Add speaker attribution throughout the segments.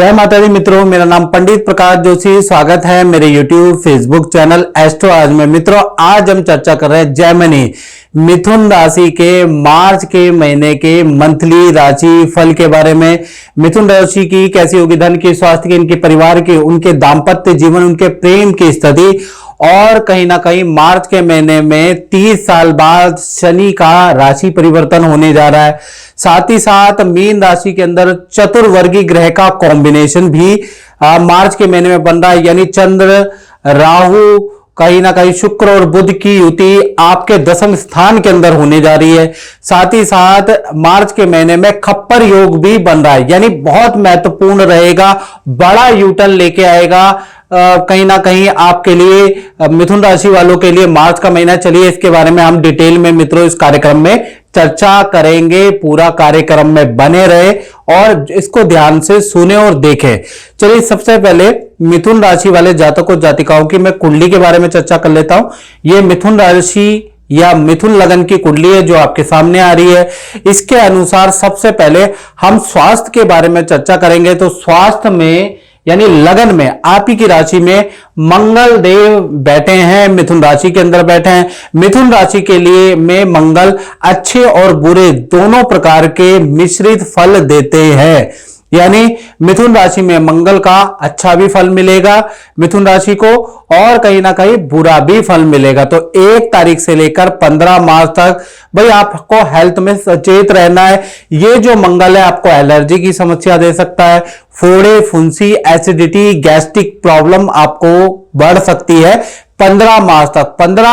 Speaker 1: जय माता दी मित्रों, मेरा नाम पंडित प्रकाश जोशी। स्वागत है मेरे YouTube फेसबुक चैनल एस्ट्रो आज में। मित्रों, आज हम चर्चा कर रहे हैं जेमिनी मिथुन राशि के मार्च के महीने के मंथली राशि फल के बारे में। मिथुन राशि की कैसी होगी, धन की, स्वास्थ्य की, इनके परिवार की, उनके दाम्पत्य जीवन, उनके प्रेम की स्थिति, और कहीं ना कहीं मार्च के महीने में 30 साल बाद शनि का राशि परिवर्तन होने जा रहा है। साथ ही साथ मीन राशि के अंदर चतुर्वर्गीय ग्रह का कॉम्बिनेशन भी मार्च के महीने में बन रहा है, यानी चंद्र, राहु, कहीं ना कहीं शुक्र और बुध की युति आपके दशम स्थान के अंदर होने जा रही है। साथ ही साथ मार्च के महीने में खप्पर योग भी बन रहा है, यानी बहुत महत्वपूर्ण रहेगा, बड़ा यूटर्न लेके आएगा कहीं ना कहीं आपके लिए, मिथुन राशि वालों के लिए मार्च का महीना। चलिए इसके बारे में हम डिटेल में मित्रों इस कार्यक्रम में चर्चा करेंगे। पूरा कार्यक्रम में बने रहे और इसको ध्यान से सुने और देखें। चलिए सबसे पहले मिथुन राशि वाले जातकों जातिकाओं की मैं कुंडली के बारे में चर्चा कर लेता हूं। यह मिथुन राशि या मिथुन लगन की कुंडली है जो आपके सामने आ रही है। इसके अनुसार सबसे पहले हम स्वास्थ्य के बारे में चर्चा करेंगे। तो स्वास्थ्य में यानी लगन में आप ही की राशि में मंगल देव बैठे हैं, मिथुन राशि के अंदर बैठे हैं। मिथुन राशि के लिए में मंगल अच्छे और बुरे दोनों प्रकार के मिश्रित फल देते हैं, यानी मिथुन राशि में मंगल का अच्छा भी फल मिलेगा मिथुन राशि को, और कहीं ना कहीं बुरा भी फल मिलेगा। तो 1 तारीख से लेकर 15 मार्च तक भाई आपको हेल्थ में सचेत रहना है। ये जो मंगल है आपको एलर्जी की समस्या दे सकता है, फोड़े, फुंसी, एसिडिटी, गैस्ट्रिक प्रॉब्लम आपको बढ़ सकती है 15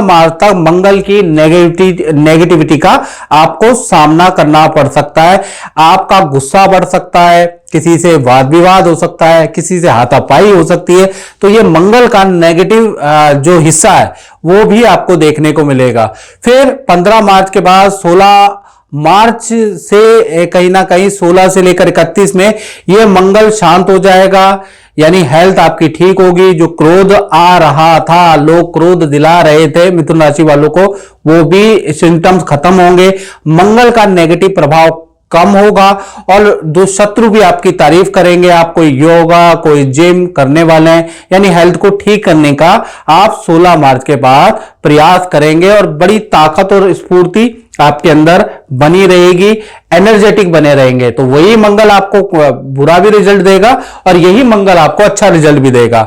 Speaker 1: मार्च तक मंगल की नेगेटिविटी का आपको सामना करना पड़ सकता है। आपका गुस्सा बढ़ सकता है, किसी से वाद विवाद हो सकता है, किसी से हाथापाई हो सकती है। तो ये मंगल का नेगेटिव जो हिस्सा है वो भी आपको देखने को मिलेगा। फिर 15 मार्च के बाद 16 मार्च से कहीं ना कहीं 16 से लेकर 31 में ये मंगल शांत हो जाएगा, यानी हेल्थ आपकी ठीक होगी। जो क्रोध आ रहा था, लोग क्रोध दिला रहे थे मिथुन राशि वालों को, वो भी सिम्टम्स खत्म होंगे। मंगल का नेगेटिव प्रभाव कम होगा और जो शत्रु भी आपकी तारीफ करेंगे। आप कोई योगा, कोई जिम करने वाले हैं, यानी हेल्थ को ठीक करने का आप 16 मार्च के बाद प्रयास करेंगे और बड़ी ताकत और स्फूर्ति आपके अंदर बनी रहेगी, एनर्जेटिक बने रहेंगे। तो वही मंगल आपको बुरा भी रिजल्ट देगा और यही मंगल आपको अच्छा रिजल्ट भी देगा।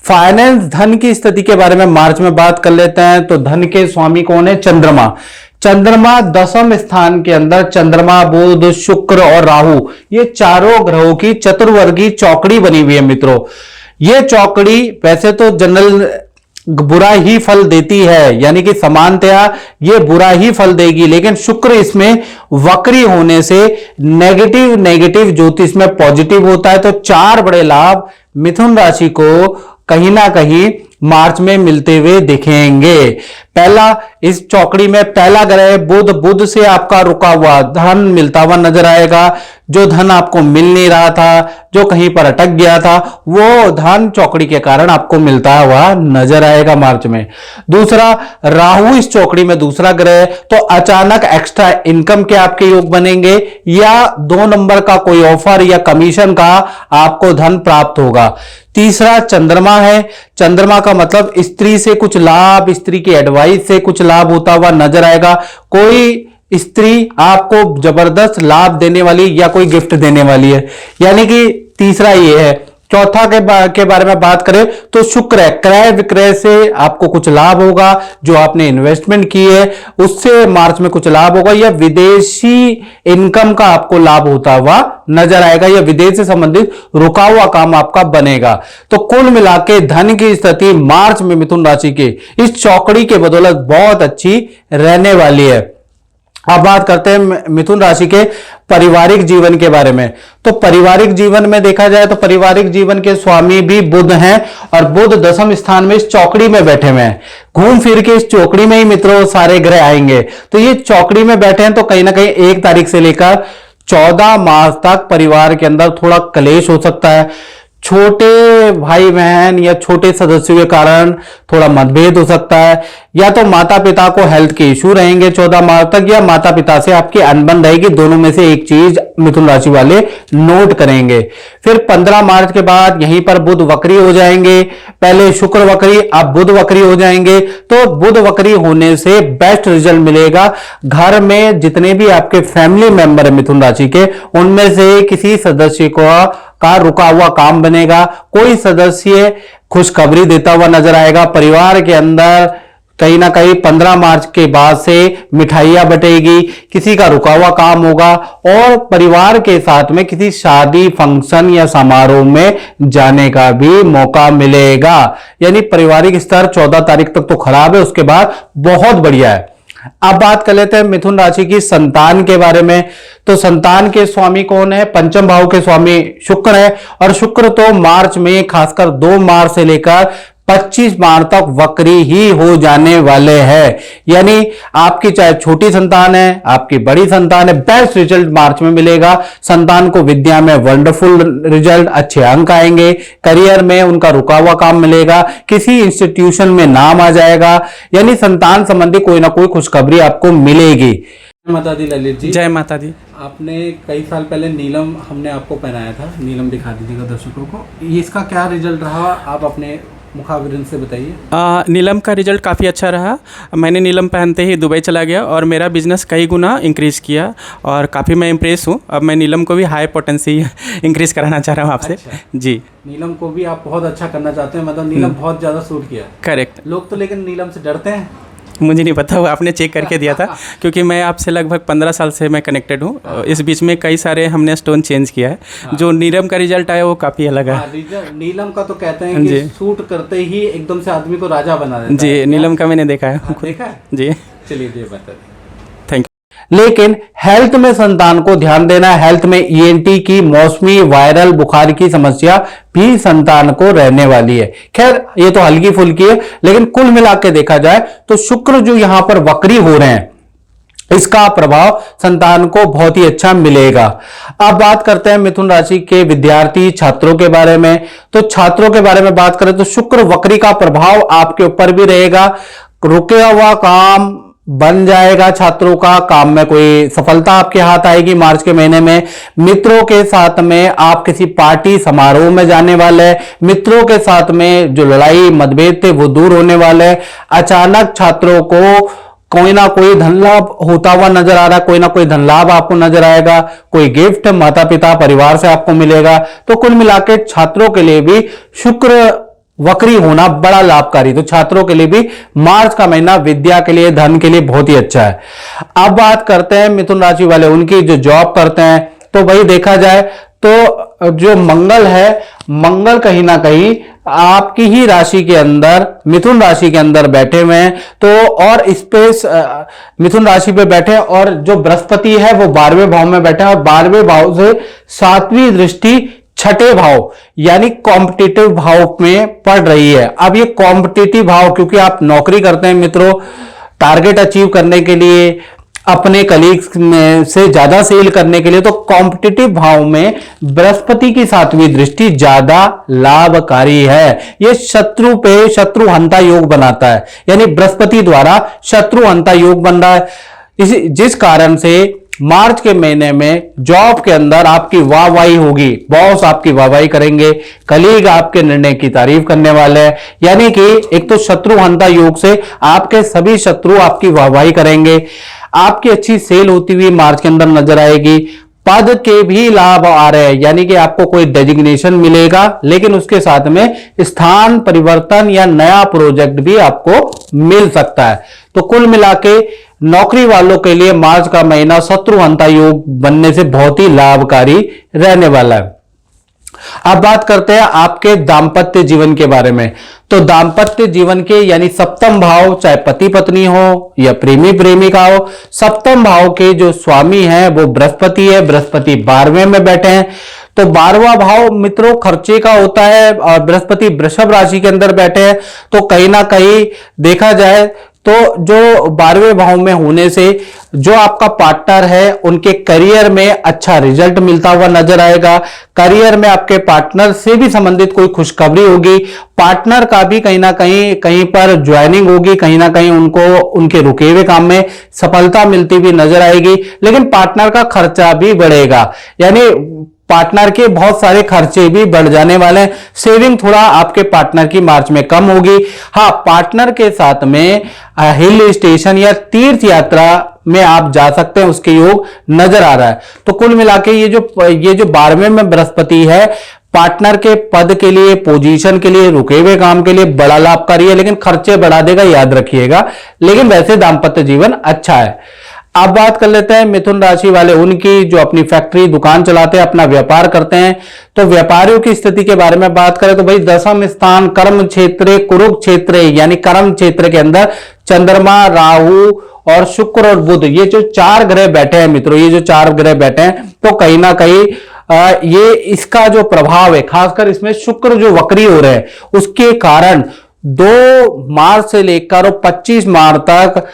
Speaker 1: फाइनेंस, धन की स्थिति के बारे में मार्च में बात कर लेते हैं। तो धन के स्वामी कौन है? चंद्रमा। चंद्रमा दशम स्थान के अंदर, चंद्रमा, बुध, शुक्र और राहु, ये चारों ग्रहों की चतुर्वर्गीय चौकड़ी बनी हुई है मित्रों। ये चौकड़ी वैसे तो जनरल बुरा ही फल देती है, यानी कि समानतया ये बुरा ही फल देगी, लेकिन शुक्र इसमें वक्री होने से नेगेटिव ज्योतिष में पॉजिटिव होता है। तो 4 बड़े लाभ मिथुन राशि को कहीं ना कहीं मार्च में मिलते हुए दिखेंगे। पहला, इस चौकड़ी में पहला ग्रह बुध, बुध से आपका रुका हुआ धन मिलता हुआ नजर आएगा। जो धन आपको मिल नहीं रहा था, जो कहीं पर अटक गया था, वो धन चौकड़ी के कारण आपको मिलता हुआ नजर आएगा मार्च में। दूसरा, राहु इस चौकड़ी में दूसरा ग्रह, तो अचानक एक्स्ट्रा इनकम के आपके योग बनेंगे या 2 नंबर का कोई ऑफर या कमीशन का आपको धन प्राप्त होगा। तीसरा, चंद्रमा है। चंद्रमा का मतलब स्त्री से कुछ लाभ, स्त्री की एडवाइस से कुछ लाभ होता हुआ नजर आएगा। कोई स्त्री आपको जबरदस्त लाभ देने वाली या कोई गिफ्ट देने वाली है, यानी कि तीसरा ये है। चौथा के बारे में बात करें तो शुक्र है। क्रय विक्रय से आपको कुछ लाभ होगा, जो आपने इन्वेस्टमेंट की है उससे मार्च में कुछ लाभ होगा, या विदेशी इनकम का आपको लाभ होता हुआ नजर आएगा, या विदेश से संबंधित रुका हुआ काम आपका बनेगा। तो कुल मिला के धन की स्थिति मार्च में मिथुन राशि के इस चौकड़ी के बदौलत बहुत अच्छी रहने वाली है। अब बात करते हैं मिथुन राशि के पारिवारिक जीवन के बारे में। तो पारिवारिक जीवन में देखा जाए तो पारिवारिक जीवन के स्वामी भी बुध हैं और बुध दशम स्थान में इस चौकड़ी में बैठे हुए हैं। घूम फिर के इस चौकड़ी में ही मित्रों सारे ग्रह आएंगे। तो ये चौकड़ी में बैठे हैं, तो कहीं ना कहीं 1 तारीख से लेकर 14 मार्च तक परिवार के अंदर थोड़ा क्लेश हो सकता है। छोटे भाई बहन या छोटे सदस्यों के कारण थोड़ा मतभेद हो सकता है, या तो माता पिता को हेल्थ के इश्यू रहेंगे 14 मार्च तक, या माता पिता से आपकी अनबन रहेगी। दोनों में से एक चीज मिथुन राशि वाले नोट करेंगे। फिर 15 मार्च के बाद यहीं पर बुध वक्री हो जाएंगे। पहले शुक्र वक्री, अब बुध वक्री हो जाएंगे। तो बुध वक्री होने से बेस्ट रिजल्ट मिलेगा। घर में जितने भी आपके फैमिली मेंबर है मिथुन राशि के, उनमें से किसी सदस्य का रुका हुआ काम बनेगा। कोई सदस्य खुशखबरी देता हुआ नजर आएगा। परिवार के अंदर कहीं ना कहीं 15 मार्च के बाद से मिठाइयां बटेगी, किसी का रुका हुआ काम होगा, और परिवार के साथ में किसी शादी फंक्शन या समारोह में जाने का भी मौका मिलेगा। यानी पारिवारिक स्तर 14 तारीख तक तो खराब है, उसके बाद बहुत बढ़िया है। अब बात कर लेते हैं मिथुन राशि की संतान के बारे में। तो संतान के स्वामी कौन है? पंचम भाव के स्वामी शुक्र है, और शुक्र तो मार्च में खासकर 2 मार्च से लेकर 25 मार्च तक वक्री ही हो जाने वाले हैं। यानी आपकी चाहे छोटी संतान है, आपकी बड़ी संतान है, बेस्ट रिजल्ट मार्च में मिलेगा। संतान को विद्या में वंडरफुल रिजल्ट, अच्छे अंक आएंगे। करियर में उनका रुका हुआ काम मिलेगा, किसी इंस्टीट्यूशन में नाम आ जाएगा। यानी संतान संबंधी कोई ना कोई खुशखबरी आपको मिलेगी।
Speaker 2: माता दी ललित जी।
Speaker 3: जय माता दी।
Speaker 2: आपने कई साल पहले नीलम हमने आपको पहनाया था, नीलम दिखा दीजिएगा दर्शकों को। ये इसका क्या रिजल्ट रहा, आप अपने मुखावरिन से बताइए।
Speaker 3: नीलम का रिजल्ट काफ़ी अच्छा रहा। मैंने नीलम पहनते ही दुबई चला गया और मेरा बिजनेस कई गुना इंक्रीज़ किया, और काफ़ी मैं इम्प्रेस हूँ। अब मैं नीलम को भी हाई पोटेंसी इंक्रीज़ कराना चाह रहा हूँ आपसे।
Speaker 2: अच्छा।
Speaker 3: जी,
Speaker 2: नीलम को भी आप बहुत अच्छा करना चाहते हैं, मतलब नीलम बहुत ज़्यादा सूट किया।
Speaker 3: करेक्ट।
Speaker 2: लोग तो लेकिन नीलम से डरते हैं।
Speaker 3: मुझे नहीं पता, वो आपने चेक करके दिया था, क्योंकि मैं आपसे लगभग 15 साल से मैं कनेक्टेड हूँ। इस बीच में कई सारे हमने स्टोन चेंज किया है। जो नीलम का रिजल्ट आया वो काफ़ी अलग है।
Speaker 2: नीलम का तो कहते हैं कि सूट करते ही एकदम से आदमी को राजा बना देता है।
Speaker 3: जी, नीलम का मैंने देखा है।
Speaker 2: देखा है
Speaker 3: जी,
Speaker 2: चलिए जी बता।
Speaker 3: Thank you.
Speaker 1: लेकिन हेल्थ में संतान को ध्यान देना है। हेल्थ में ईएनटी की मौसमी वायरल बुखार की समस्या भी संतान को रहने वाली है। खैर ये तो हल्की फुल्की है, लेकिन कुल मिला के देखा जाए तो शुक्र जो यहां पर वक्री हो रहे हैं, इसका प्रभाव संतान को बहुत ही अच्छा मिलेगा। अब बात करते हैं मिथुन राशि के विद्यार्थी छात्रों के बारे में। तो छात्रों के बारे में बात करें तो शुक्र वक्री का प्रभाव आपके ऊपर भी रहेगा। रुका हुआ काम बन जाएगा, छात्रों का काम में कोई सफलता आपके हाथ आएगी मार्च के महीने में। मित्रों के साथ में आप किसी पार्टी समारोह में जाने वाले हैं। मित्रों के साथ में जो लड़ाई मतभेद थे वो दूर होने वाले हैं। अचानक छात्रों को कोई ना कोई धन लाभ होता हुआ नजर आ रहा है, कोई ना कोई धन लाभ आपको नजर आएगा, कोई गिफ्ट माता पिता परिवार से आपको मिलेगा। तो कुल मिलाकर छात्रों के लिए भी शुक्र वक्री होना बड़ा लाभकारी। तो छात्रों के लिए भी मार्च का महीना विद्या के लिए, धन के लिए बहुत ही अच्छा है। अब बात करते हैं मिथुन राशि वाले उनकी जो जॉब करते हैं। तो वही देखा जाए तो जो मंगल है, मंगल कहीं ना कहीं आपकी ही राशि के अंदर, मिथुन राशि के अंदर बैठे हुए हैं। तो और स्पेस मिथुन राशि पे बैठे, और जो बृहस्पति है वो 12वें भाव में बैठा है, और 12वें भाव से 7वीं दृष्टि 6ठे भाव यानी कॉम्पिटिटिव भाव में पड़ रही है। अब ये कॉम्पिटिटिव भाव, क्योंकि आप नौकरी करते हैं मित्रों, टारगेट अचीव करने के लिए, अपने कलीग्स में से ज्यादा सेल करने के लिए, तो कॉम्पिटिटिव भाव में बृहस्पति की 7वीं दृष्टि ज्यादा लाभकारी है। ये शत्रु पे शत्रुहंता योग बनाता है, यानी बृहस्पति द्वारा शत्रुहंता योग बन रहा है। जिस कारण से मार्च के महीने में जॉब के अंदर आपकी वाहवाही होगी, बॉस आपकी वाहवाही करेंगे, कलीग आपके निर्णय की तारीफ करने वाले हैं। यानी कि एक तो शत्रुहंता योग से आपके सभी शत्रु आपकी वाहवाही करेंगे। आपकी अच्छी सेल होती हुई मार्च के अंदर नजर आएगी। पद के भी लाभ आ रहे हैं, यानी कि आपको कोई डेजिग्नेशन मिलेगा, लेकिन उसके साथ में स्थान परिवर्तन या नया प्रोजेक्ट भी आपको मिल सकता है। तो कुल मिला के नौकरी वालों के लिए मार्च का महीना शत्रुहंता योग बनने से बहुत ही लाभकारी रहने वाला है। अब बात करते हैं आपके दांपत्य जीवन के बारे में। तो दांपत्य जीवन के यानी सप्तम भाव, चाहे पति पत्नी हो या प्रेमी प्रेमिका हो, सप्तम भाव के जो स्वामी हैं वो बृहस्पति है। बृहस्पति 12वें में बैठे हैं। तो 12वां भाव मित्रों खर्चे का होता है और बृहस्पति वृषभ राशि के अंदर बैठे हैं, तो कहीं ना कहीं देखा जाए तो जो 12वें भाव में होने से जो आपका पार्टनर है उनके करियर में अच्छा रिजल्ट मिलता हुआ नजर आएगा। करियर में आपके पार्टनर से भी संबंधित कोई खुशखबरी होगी, पार्टनर का भी कहीं ना कहीं पर ज्वाइनिंग होगी, कहीं ना कहीं उनको उनके रुके हुए काम में सफलता मिलती हुई नजर आएगी। लेकिन पार्टनर का खर्चा भी बढ़ेगा, यानी पार्टनर के बहुत सारे खर्चे भी बढ़ जाने वाले हैं। सेविंग थोड़ा आपके पार्टनर की मार्च में कम होगी। हाँ, पार्टनर के साथ में हिल स्टेशन या तीर्थ यात्रा में आप जा सकते हैं, उसके योग नजर आ रहा है। तो कुल मिला के ये जो 12वें में बृहस्पति है, पार्टनर के पद के लिए, पोजीशन के लिए, रुके हुए काम के लिए बड़ा लाभकारी है, लेकिन खर्चे बढ़ा देगा, याद रखिएगा। लेकिन वैसे दाम्पत्य जीवन अच्छा है। अब बात कर लेते हैं मिथुन राशि वाले उनकी, जो अपनी फैक्ट्री दुकान चलाते हैं, अपना व्यापार करते हैं। तो व्यापारियों की स्थिति के बारे में बात करें तो भाई 10वां स्थान कर्म क्षेत्र, कुरुक्षेत्र यानी कर्म क्षेत्र के अंदर चंद्रमा, राहु और शुक्र और बुध, ये जो 4 ग्रह बैठे हैं मित्रों, ये जो 4 ग्रह बैठे हैं, तो कहीं ना कहीं ये इसका जो प्रभाव है, खासकर इसमें शुक्र जो वक्री हो रहे हैं उसके कारण 2 मार्च से लेकर 25 मार्च तक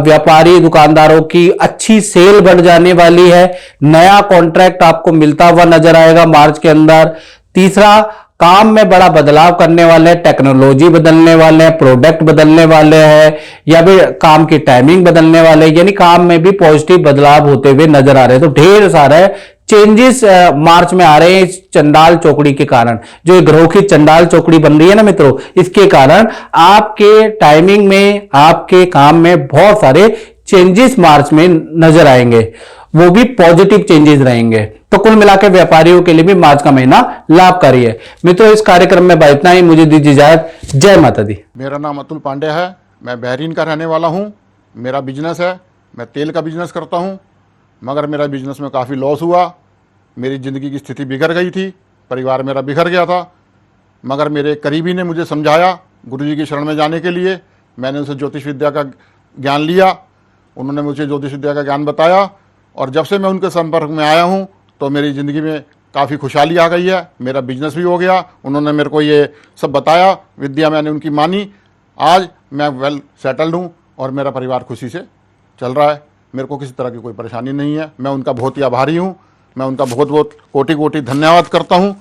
Speaker 1: व्यापारी दुकानदारों की अच्छी सेल बढ़ जाने वाली है। नया कॉन्ट्रैक्ट आपको मिलता हुआ नजर आएगा मार्च के अंदर। तीसरा, काम में बड़ा बदलाव करने वाले हैं, टेक्नोलॉजी बदलने वाले हैं, प्रोडक्ट बदलने वाले हैं, या फिर काम की टाइमिंग बदलने वाले हैं, यानी काम में भी पॉजिटिव बदलाव होते हुए नजर आ रहे हैं। तो ढेर सारे चेंजेस मार्च में आ रहे हैं इस चंडाल चौकड़ी के कारण। जो ग्रहों की चंडाल चौकड़ी बन रही है ना मित्रों, इसके कारण आपके टाइमिंग में, आपके काम में बहुत सारे चेंजेस मार्च में नजर आएंगे, वो भी पॉजिटिव चेंजेस रहेंगे। तो कुल मिलाकर व्यापारियों के लिए भी मार्च का महीना लाभकारी है। मित्रों, इस कार्यक्रम में इतना ही, मुझे दीजिए इजाजत। जय माता दी।
Speaker 4: मेरा नाम अतुल पांडे है, मैं बहरीन का रहने वाला हूँ। मेरा बिजनेस है, मैं तेल का बिजनेस करता हूँ, मगर मेरा बिजनेस में काफ़ी लॉस हुआ। मेरी ज़िंदगी की स्थिति बिगड़ गई थी, परिवार मेरा बिखर गया था। मगर मेरे करीबी ने मुझे समझाया गुरुजी की शरण में जाने के लिए। मैंने उनसे ज्योतिष विद्या का ज्ञान लिया, उन्होंने मुझे ज्योतिष विद्या का ज्ञान बताया, और जब से मैं उनके संपर्क में आया हूँ तो मेरी ज़िंदगी में काफ़ी खुशहाली आ गई है। मेरा बिजनेस भी हो गया, उन्होंने मेरे को ये सब बताया, विद्या मैंने उनकी मानी। आज मैं वेल सेटल्ड हूँ और मेरा परिवार खुशी से चल रहा है। मेरे को किसी तरह की कोई परेशानी नहीं है। मैं उनका बहुत ही आभारी हूँ। मैं उनका बहुत बहुत कोटि कोटि धन्यवाद करता हूँ।